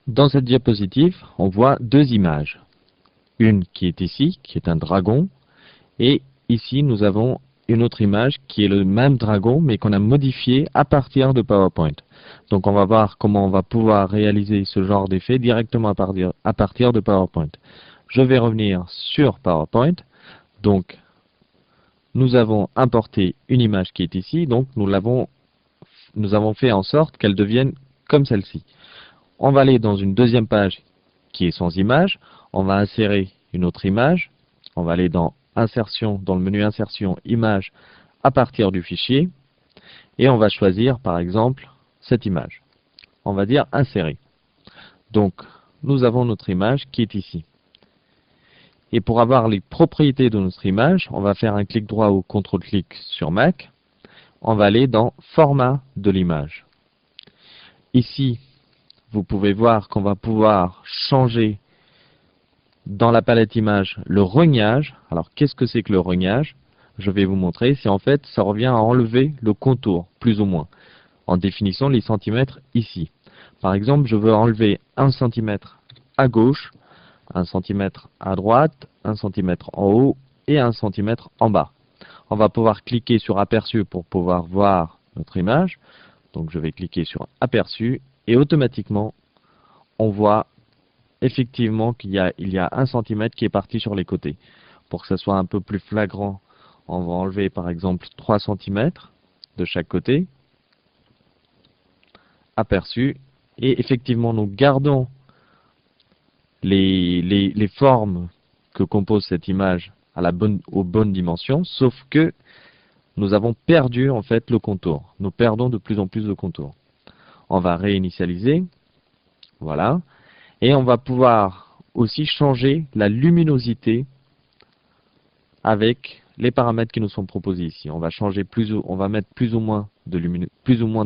Dans cette diapositive, on voit deux images. Une qui est ici, qui est un dragon, et ici nous avons une autre image qui est le même dragon, mais qu'on a modifié à partir de PowerPoint. Donc on va voir comment on va pouvoir réaliser ce genre d'effet directement à partir de PowerPoint. Je vais revenir sur PowerPoint. Donc nous avons importé une image qui est ici, donc nous avons fait en sorte qu'elle devienne comme celle-ci. On va aller dans une deuxième page qui est sans image. On va insérer une autre image. On va aller dans Insertion, dans le menu Insertion, Image à partir du fichier. Et on va choisir par exemple cette image. On va dire Insérer. Donc nous avons notre image qui est ici. Et pour avoir les propriétés de notre image, on va faire un clic droit ou CTRL-clic sur Mac. On va aller dans Format de l'image. Ici, vous pouvez voir qu'on va pouvoir changer dans la palette image le rognage. Alors qu'est-ce que c'est que le rognage? Je vais vous montrer. C'est en fait, ça revient à enlever le contour, plus ou moins, en définissant les centimètres ici. Par exemple, je veux enlever 1 cm à gauche, 1 cm à droite, 1 cm en haut et 1 cm en bas. On va pouvoir cliquer sur Aperçu pour pouvoir voir notre image. Donc je vais cliquer sur Aperçu et automatiquement on voit effectivement qu'il y a 1 cm qui est parti sur les côtés. Pour que ça soit un peu plus flagrant, on va enlever par exemple 3 cm de chaque côté. Aperçu. Et effectivement nous gardons les formes que compose cette image aux bonnes dimensions, sauf que nous avons perdu en fait le contour. Nous perdons de plus en plus de contour. On va réinitialiser. Voilà. Et on va pouvoir aussi changer la luminosité avec les paramètres qui nous sont proposés ici. On va mettre plus ou moins de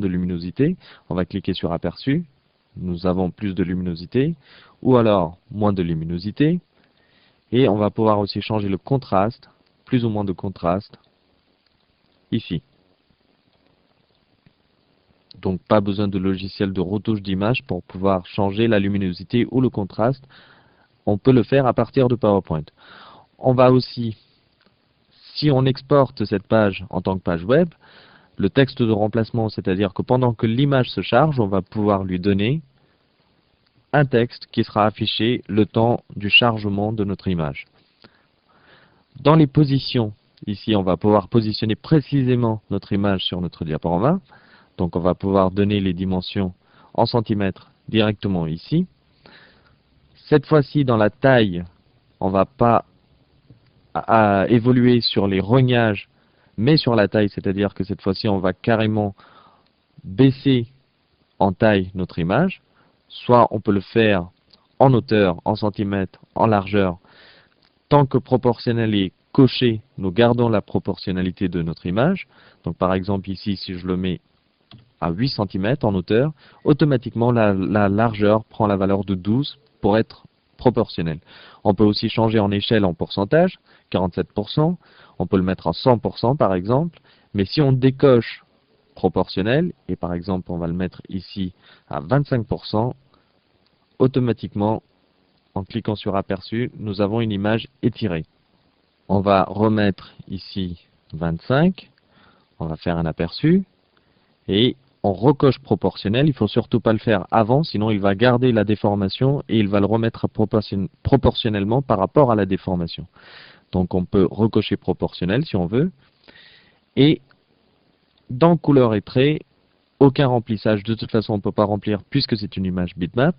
luminosité. On va cliquer sur Aperçu. Nous avons plus de luminosité ou alors moins de luminosité. Et on va pouvoir aussi changer le contraste, plus ou moins de contraste, ici. Donc pas besoin de logiciel de retouche d'image pour pouvoir changer la luminosité ou le contraste. On peut le faire à partir de PowerPoint. On va aussi, si on exporte cette page en tant que page web, le texte de remplacement, c'est-à-dire que pendant que l'image se charge, on va pouvoir lui donner un texte qui sera affiché le temps du chargement de notre image. Dans les positions, ici on va pouvoir positionner précisément notre image sur notre diaporama. Donc on va pouvoir donner les dimensions en centimètres directement ici. Cette fois-ci dans la taille, on ne va pas évoluer sur les rognages, mais sur la taille, c'est-à-dire que cette fois-ci on va carrément baisser en taille notre image. Soit on peut le faire en hauteur, en centimètres, en largeur. Tant que proportionnel est coché, nous gardons la proportionnalité de notre image. Donc par exemple ici, si je le mets à 8 cm en hauteur, automatiquement la largeur prend la valeur de 12 pour être proportionnelle. On peut aussi changer en échelle en pourcentage, 47%. On peut le mettre en 100% par exemple. Mais si on décoche proportionnel, et par exemple on va le mettre ici à 25%, automatiquement, en cliquant sur Aperçu, nous avons une image étirée. On va remettre ici 25, on va faire un aperçu, et on recoche proportionnel. Il ne faut surtout pas le faire avant, sinon il va garder la déformation et il va le remettre proportionnellement par rapport à la déformation. Donc on peut recocher proportionnel si on veut. Et dans couleur et trait, aucun remplissage. De toute façon, on ne peut pas remplir puisque c'est une image bitmap.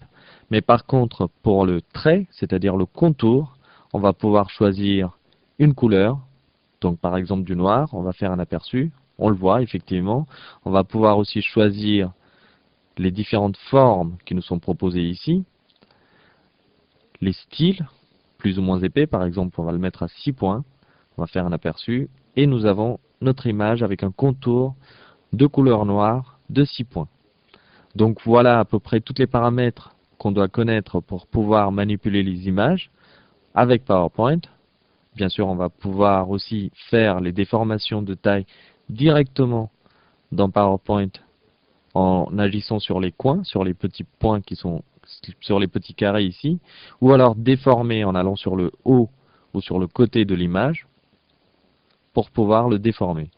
Mais par contre, pour le trait, c'est-à-dire le contour, on va pouvoir choisir une couleur. Donc par exemple du noir, on va faire un aperçu. On le voit effectivement. On va pouvoir aussi choisir les différentes formes qui nous sont proposées ici. Les styles, plus ou moins épais. Par exemple, on va le mettre à 6 points. On va faire un aperçu. Et nous avons notre image avec un contour de couleur noire de 6 points. Donc voilà à peu près tous les paramètres qu'on doit connaître pour pouvoir manipuler les images avec PowerPoint. Bien sûr, on va pouvoir aussi faire les déformations de taille directement dans PowerPoint en agissant sur les coins, sur les petits points qui sont sur les petits carrés ici, ou alors déformer en allant sur le haut ou sur le côté de l'image pour pouvoir le déformer.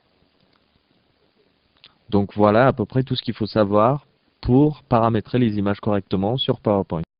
Donc voilà à peu près tout ce qu'il faut savoir pour paramétrer les images correctement sur PowerPoint.